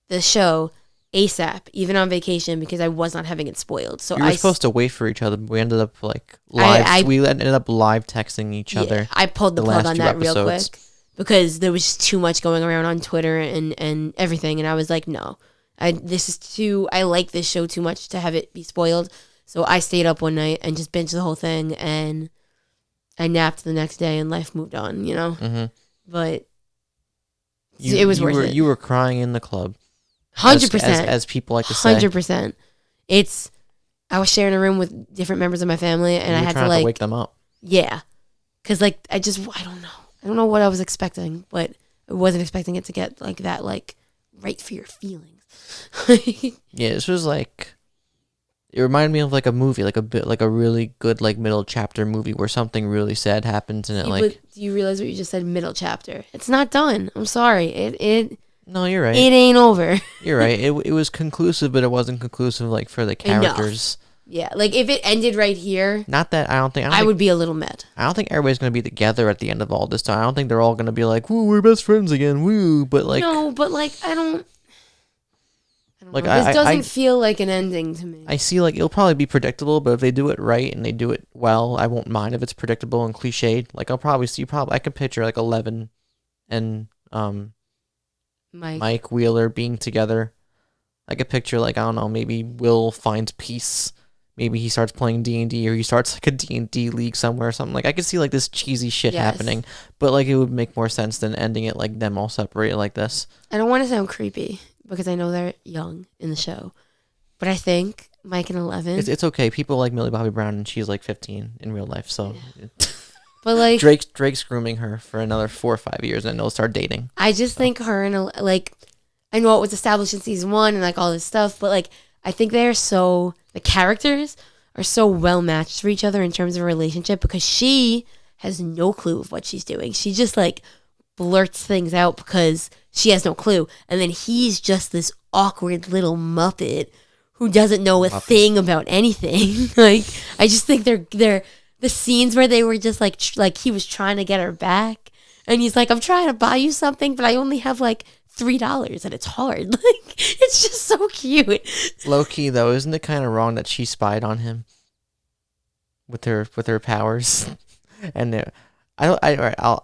the show ASAP, even on vacation, because I was not having it spoiled. So we were supposed to wait for each other. We ended up like live. We ended up live texting each other. I pulled the plug on that real quick because there was just too much going around on Twitter and everything, and I was like, no, I like this show too much to have it be spoiled. So I stayed up one night and just binged the whole thing, and I napped the next day, and life moved on. Mm-hmm. But It was worth it. You were crying in the club. 100%. As people like to say. 100%. I was sharing a room with different members of my family, and I had to, like, wake them up. Yeah. Because, like, I don't know. I don't know what I was expecting, but I wasn't expecting it to get, like, that, like, right for your feelings. Yeah, this was, like, it reminded me of, like, a movie, like a really good, like, middle chapter movie where something really sad happens and Do you realize what you just said, middle chapter? It's not done. I'm sorry. No, you're right. It ain't over. You're right. It was conclusive, but it wasn't conclusive, like, for the characters. Enough. Yeah, like, if it ended right here... Not that, I would be a little mad. I don't think everybody's going to be together at the end of all this time. I don't think they're all going to be like, woo, we're best friends again, woo, but, like... No, but, like, I don't like, know. This doesn't feel like an ending to me. I see, like, it'll probably be predictable, but if they do it right and they do it well, I won't mind if it's predictable and cliched. Like, I'll probably see, I can picture, like, 11 and, Mike Wheeler being together. I could picture, like, I don't know, maybe Will finds peace. Maybe he starts playing D&D, or he starts, like, a D&D league somewhere or something. Like, I could see, like, this cheesy shit happening, but, like, it would make more sense than ending it, like, them all separated like this. I don't want to sound creepy, because I know they're young in the show, but I think Mike and 11... It's okay. People like Millie Bobby Brown, and she's, like, 15 in real life, so... Yeah. But, like... Drake's grooming her for another 4 or 5 years, and they'll start dating. I just think her and, like... I know it was established in season 1 and, like, all this stuff, but, like, I think the characters are so well matched for each other in terms of a relationship, because she has no clue of what she's doing. She just, like, blurts things out because she has no clue. And then he's just this awkward little Muppet who doesn't know a thing about anything. Like, I just think they're the scenes where they were just, like he was trying to get her back. And he's like, I'm trying to buy you something, but I only have, like, $3 and it's hard. Like, it's just so cute. Low key though, isn't it kind of wrong that she spied on him with her powers? And all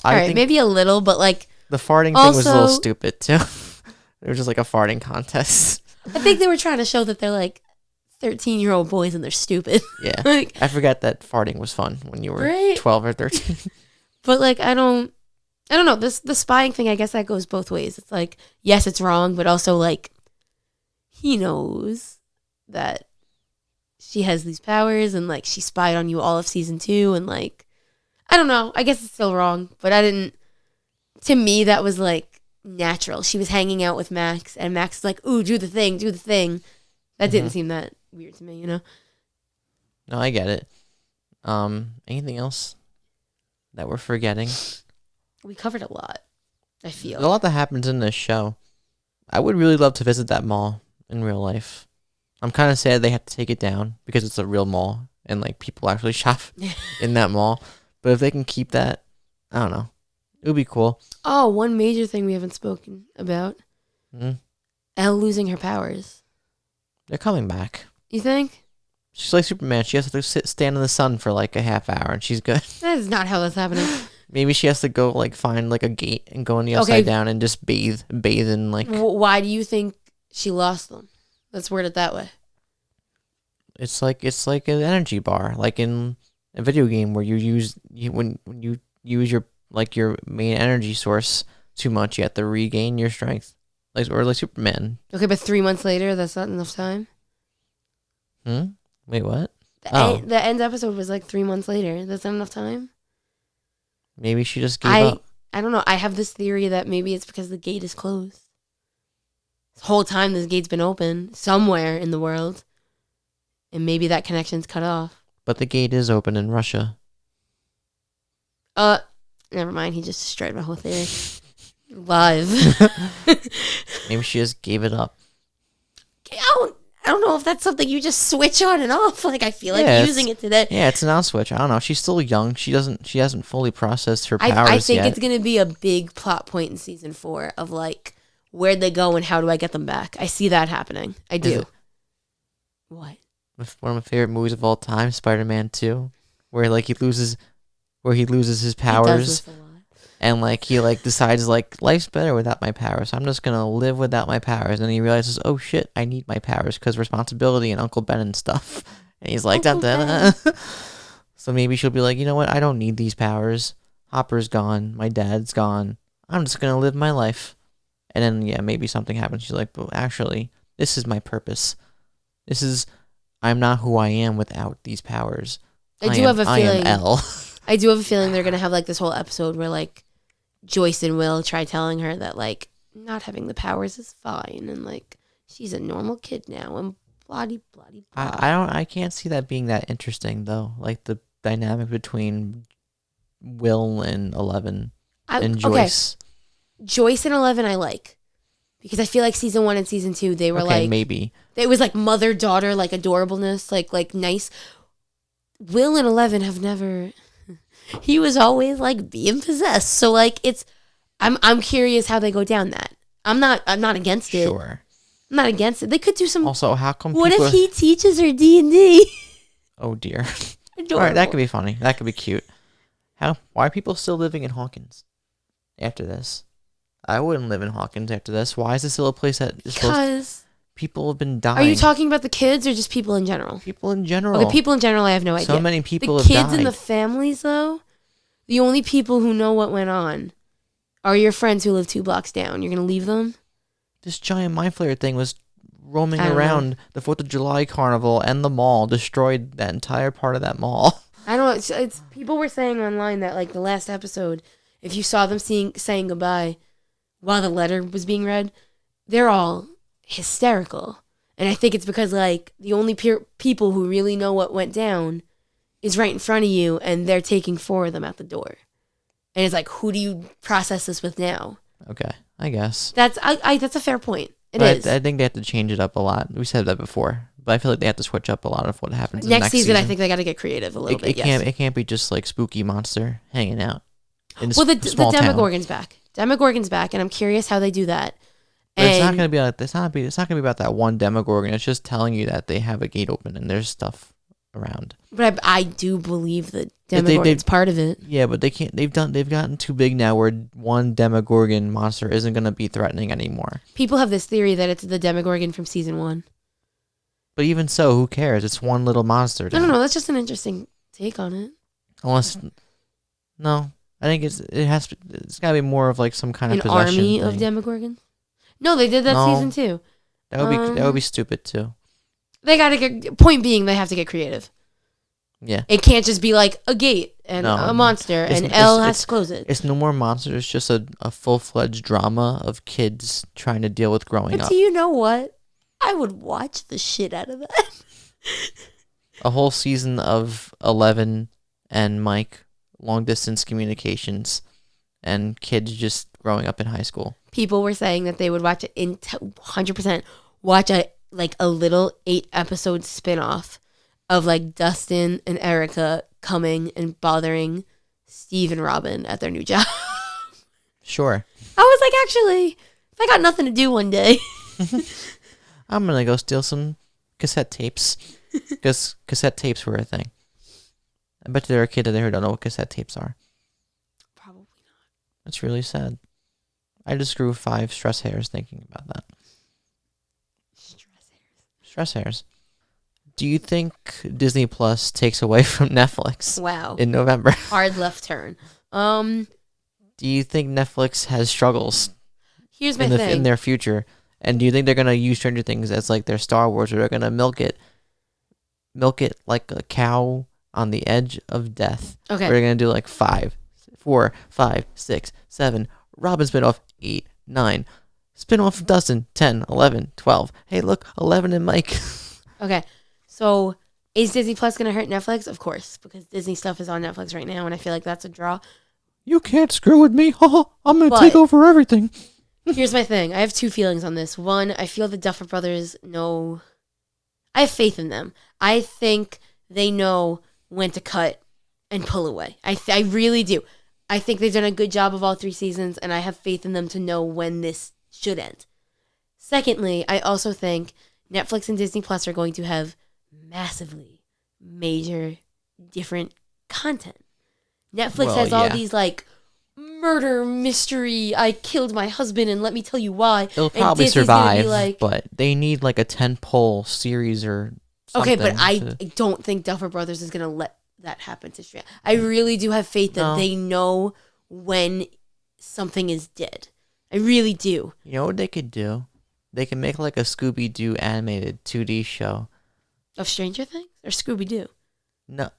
right, maybe a little, but, like, the farting thing was a little stupid too. It was just like a farting contest. I think they were trying to show that they're, like, 13-year-old boys and they're stupid. Yeah, like, I forgot that farting was fun when you were 12 or 13. But, like, I don't know. The spying thing, I guess that goes both ways. It's like, yes, it's wrong, but also, like, he knows that she has these powers and, like, she spied on you all of season 2 and, like, I don't know. I guess it's still wrong, but to me, that was, like, natural. She was hanging out with Max and Max is like, ooh, do the thing. That didn't seem that weird to me, you know? No, I get it. Anything else that we're forgetting? We covered a lot, I feel. There's a lot that happens in this show. I would really love to visit that mall in real life. I'm kind of sad they have to take it down because it's a real mall and, like, people actually shop in that mall. But if they can keep that, I don't know. It would be cool. Oh, one major thing we haven't spoken about. Mm-hmm. Elle losing her powers. They're coming back. You think? She's like Superman. She has to stand in the sun for, like, a half hour and she's good. That is not how that's happening. Maybe she has to go, like, find, like, a gate and go in the upside down and just bathe in, like... Why do you think she lost them? Let's word it that way. It's like an energy bar, like in a video game where when you use your main energy source too much, you have to regain your strength, like Superman. Okay, but 3 months later, that's not enough time. Wait, what? The end episode was like 3 months later. That's not enough time. Maybe she just gave up. I don't know. I have this theory that maybe it's because the gate is closed. This whole time this gate's been open somewhere in the world. And maybe that connection's cut off. But the gate is open in Russia. Never mind. He just destroyed my whole theory. Live. Maybe she just gave it up. I don't know if that's something you just switch on and off. Like, I feel like using it today. Yeah, it's an on switch. I don't know. She's still young. She hasn't fully processed her powers I think yet. it's going to be a big plot point in season 4 of, like, where'd they go and how do I get them back? I see that happening. I do. What? One of my favorite movies of all time, Spider-Man 2, where, like, he loses his powers. He does this a lot. And, like, he, like, decides, like, life's better without my powers. So I'm just going to live without my powers. And he realizes, oh, shit, I need my powers because responsibility and Uncle Ben and stuff. And he's like, da-da-da. So maybe she'll be like, you know what? I don't need these powers. Hopper's gone. My dad's gone. I'm just going to live my life. And then, yeah, maybe something happens. She's like, but actually, this is my purpose. I'm not who I am without these powers. I do have a feeling. I am L. I do have a feeling they're going to have like this whole episode where like Joyce and Will try telling her that like not having the powers is fine and like she's a normal kid now and bloody bloody. I can't see that being that interesting though. Like the dynamic between Will and 11 and Joyce. Okay. Joyce and 11 I like because I feel like season 1 and season 2 they were like maybe it was like mother daughter like adorableness like nice. Will and 11 have never. He was always like being possessed. So like I'm curious how they go down that. I'm not against it. Sure. I'm not against it. They could do some. Also, how come? What if he teaches her D&D? Oh dear. All right, that could be funny. That could be cute. Why are people still living in Hawkins after this? I wouldn't live in Hawkins after this. Why is this still a place that is because people have been dying? Are you talking about the kids or just people in general? People in general. Okay, people in general, I have no idea. So many people have died. The kids and the families, though, the only people who know what went on are your friends who live 2 blocks down. You're going to leave them? This giant Mind Flayer thing was roaming around the 4th of July carnival and the mall, destroyed that entire part of that mall. I don't know. It's people were saying online that, like, the last episode, if you saw them saying goodbye while the letter was being read, they're all hysterical. And I think it's because, like, the only people who really know what went down is right in front of you, and they're taking 4 of them out the door. And it's like, who do you process this with now? Okay, I guess. That's a fair point. It is. I think they have to change it up a lot. We said that before. But I feel like they have to switch up a lot of what happens next season. I think they got to get creative a little bit. It can't be just like spooky monster hanging out. The Demogorgon's back. Demogorgon's back, and I'm curious how they do that. But it's not gonna be like it's not gonna be about that one Demogorgon. It's just telling you that they have a gate open and there's stuff around. But I do believe the Demogorgon's part of it. Yeah, but they can't. They've gotten too big now where one Demogorgon monster isn't gonna be threatening anymore. People have this theory that it's the Demogorgon from season 1. But even so, who cares? It's one little monster. I don't know. That's just an interesting take on it. No, I think it's gotta be more of like some kind of an possession army thing. of Demogorgons. No, they did that season 2. That would be stupid too. They gotta get. Point being, they have to get creative. Yeah, it can't just be like a gate and a monster, and L has to close it. It's no more monsters. It's just a full-fledged drama of kids trying to deal with growing up. Do you know what? I would watch the shit out of that. A whole season of 11 and Mike long-distance communications and kids just growing up in high school. People were saying that they would watch it 100%. Watch a little 8-episode spin-off of like Dustin and Erica coming and bothering Steve and Robin at their new job. Sure. I was like, actually, if I got nothing to do one day, I'm going to go steal some cassette tapes. Because cassette tapes were a thing. I bet there are kids out there who don't know what cassette tapes are. Probably not. That's really sad. I just grew 5 stress hairs thinking about that. Stress hairs. Do you think Disney Plus takes away from Netflix? Wow. In November? Hard left turn. Do you think Netflix has struggles? Here's my thing. In their future? And do you think they're going to use Stranger Things as like their Star Wars, or they're going to milk it like a cow on the edge of death? Okay. We're going to do like 5, 4, 5, 6, 7, Robin spinoff, 8, 9, spinoff Dustin, 10, 11, 12. Hey, look, 11 and Mike. Okay. So is Disney Plus going to hurt Netflix? Of course, because Disney stuff is on Netflix right now, and I feel like that's a draw. You can't screw with me. I'm going to take over everything. Here's my thing. I have 2 feelings on this. One, I feel the Duffer Brothers know... I have faith in them. I think they know when to cut and pull away. I really do. I think they've done a good job of all 3 seasons, and I have faith in them to know when this should end. Secondly, I also think Netflix and Disney Plus are going to have massively major different content. Netflix has all these like murder mystery, I killed my husband and let me tell you why. It'll probably survive, but they need like a 10-pole series or something. Okay, but I don't think Duffer Brothers is going to let that happen to Shreya. I really do have faith that they know when something is dead. I really do. You know what they could do? They can make like a Scooby-Doo animated 2D show. Of Stranger Things or Scooby Doo? No.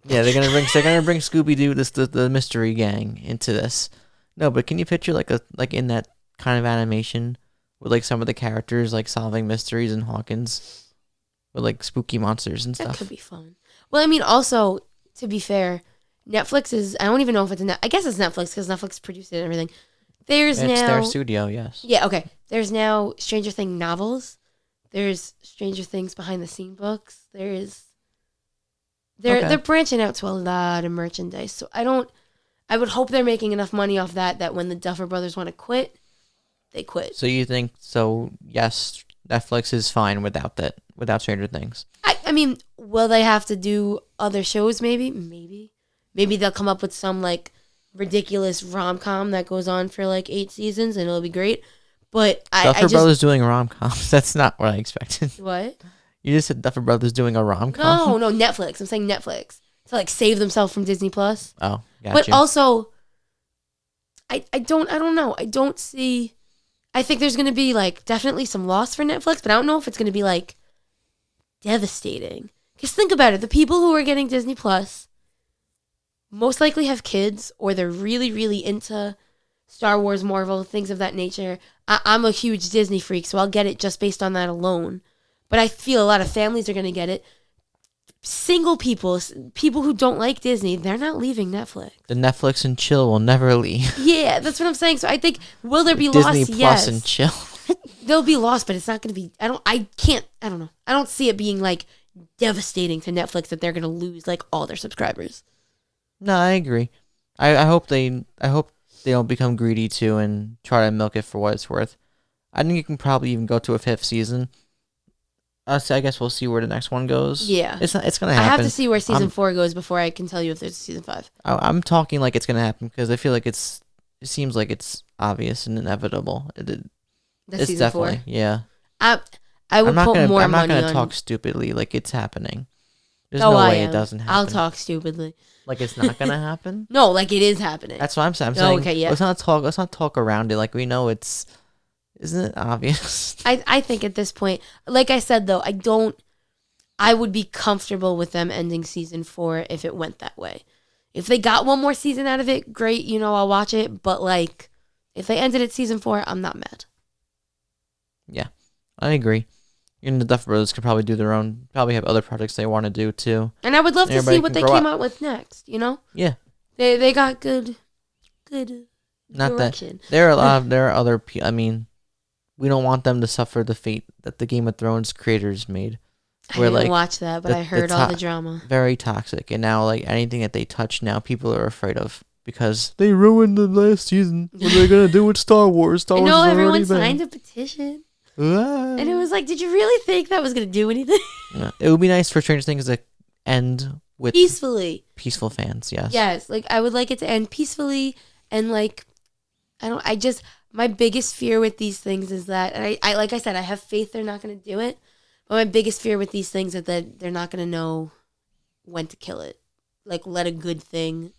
Yeah, they're gonna bring Scooby-Doo, the mystery gang, into this. No, but can you picture like in that kind of animation with like some of the characters like solving mysteries in Hawkins with like spooky monsters and stuff? That could be fun. Well, I mean, also to be fair, Netflix is. I don't even know if it's I guess it's Netflix because Netflix produced it and everything. It's their studio, yes. Yeah, okay. There's now Stranger Things novels. There's Stranger Things behind the scene books. They're branching out to a lot of merchandise. So I would hope they're making enough money off that when the Duffer Brothers want to quit, they quit. So you think yes, Netflix is fine without Stranger Things. I mean, will they have to do other shows maybe? Maybe they'll come up with some like ridiculous rom-com that goes on for like 8 seasons and it'll be great. But Duffer Brothers doing rom-coms. That's not what I expected. What? You just said Duffer Brothers doing a rom-com? No, Netflix. I'm saying Netflix. To like save themselves from Disney Plus. Oh, gotcha. But also, I don't know. I don't see. I think there's going to be like definitely some loss for Netflix, but I don't know if it's going to be like devastating. Because think about it. The people who are getting Disney Plus most likely have kids or they're really, really into Star Wars, Marvel, things of that nature. I'm a huge Disney freak, so I'll get it just based on that alone. But I feel a lot of families are going to get it. Single people who don't like Disney, they're not leaving Netflix. The Netflix and chill will never leave. Yeah, that's what I'm saying. So I think, will there be Disney loss? Plus Yes. and chill. There'll be loss, but it's not going to be, I don't know. I don't see it being like devastating to Netflix that they're going to lose like all their subscribers. No, I agree. I hope they don't become greedy too and try to milk it for what it's worth. I think you can probably even go to a 5th season. I guess we'll see where the next one goes. Yeah. It's gonna happen. I have to see where season 4 goes before I can tell you if there's a season 5. I'm talking like it's gonna happen because I feel like it seems like it's obvious and inevitable. That's it's season definitely 4? Yeah. I would put more money on. I'm not gonna talk stupidly like it's happening. There's no way it doesn't happen. I'll talk stupidly. Like it's not gonna happen? No, like it is happening. That's what I'm saying. I'm saying, okay, yeah. Let's not talk around it. Like we know it's. Isn't it obvious? I think at this point, like I said though, I would be comfortable with them ending season 4 if it went that way. If they got one more season out of it, great, I'll watch it. But like, if they ended at season 4, I'm not mad. Yeah, I agree. And the Duffer Brothers could probably do their own, probably have other projects they want to do too. And I would love to see what they came out with next, Yeah. They got good Not direction. That. There are other people, I mean, we don't want them to suffer the fate that the Game of Thrones creators made. I didn't watch that, but I heard all the drama. Very toxic. And now, like, anything that they touch now, people are afraid of. Because they ruined the last season. What are they going to do with Star Wars? Star Wars has everyone already signed a petition. Ah. And it was like, did you really think that was going to do anything? Yeah. It would be nice for Stranger Things to end with... Peaceful fans, yes. Yes, like, I would like it to end peacefully. And, like, my biggest fear with these things is that, and I like I said, I have faith they're not going to do it, but my biggest fear with these things is that they're not going to know when to kill it. Like, let a good thing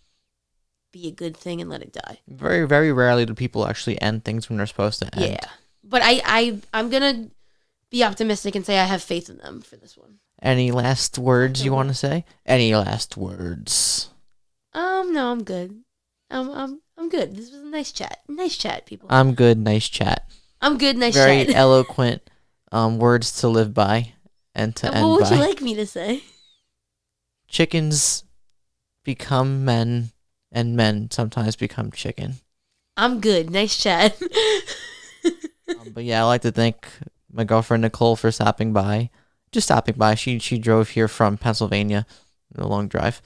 be a good thing and let it die. Very, very rarely do people actually end things when they're supposed to end. Yeah. But I'm going to be optimistic and say I have faith in them for this one. Any last words you want to say? Any last words? No, I'm good. I'm good. This was a nice chat. Nice chat, people. I'm good. Nice chat. I'm good. Nice Very chat. Very eloquent words to live by and to end by. What would you like me to say? Chickens become men, and men sometimes become chicken. I'm good. Nice chat. But yeah, I'd like to thank my girlfriend Nicole for stopping by. Just stopping by. She drove here from Pennsylvania. A long drive.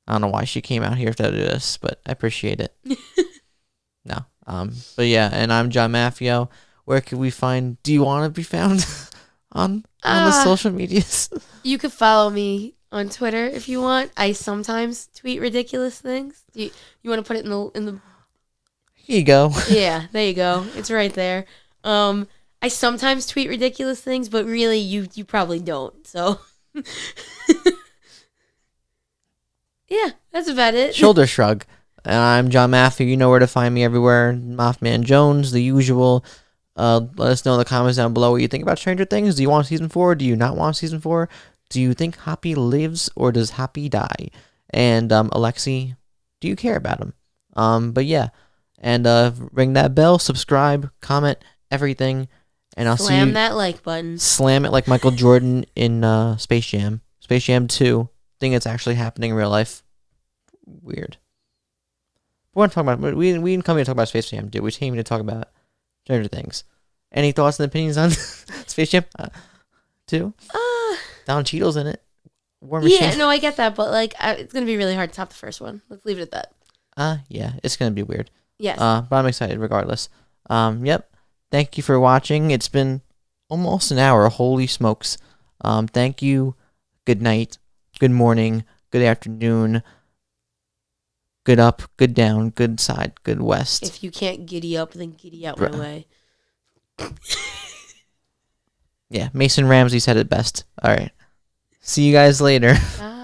I don't know why she came out here to do this, but I appreciate it. No. But yeah, and I'm John Maffio. Where can we find... Do you want to be found on the social medias? You could follow me on Twitter if you want. I sometimes tweet ridiculous things. You want to put it in the... Here you go. Yeah, there you go. It's right there. I sometimes tweet ridiculous things, but really you probably don't. So... Yeah, that's about it. Shoulder shrug. And I'm John Matthew. You know where to find me everywhere. MaffmanJones, the usual. Let us know in the comments down below what you think about Stranger Things. Do you want season 4? Do you not want season 4? Do you think Happy lives or does Happy die? And Alexi, do you care about him? But yeah, and ring that bell, subscribe, comment, everything, and I'll see you. Slam that like button. Slam it like Michael Jordan in Space Jam. Space Jam 2. Thing that's actually happening in real life. Weird. We want to talk about. We didn't come here to talk about Space Jam, did we? Came here to talk about Stranger Things. Any thoughts and opinions on Space Jam 2? Don Cheadle's in it. War Machine. Yeah, no, I get that, but like, it's gonna be really hard to top the first one. Let's leave it at that. Yeah, it's gonna be weird. Yes. But I'm excited regardless. Yep. Thank you for watching. It's been almost an hour. Holy smokes. Thank you. Good night. Good morning. Good afternoon. Good up. Good down. Good side. Good west. If you can't giddy up, then giddy out my way. Yeah, Mason Ramsey said it best. All right. See you guys later. Bye.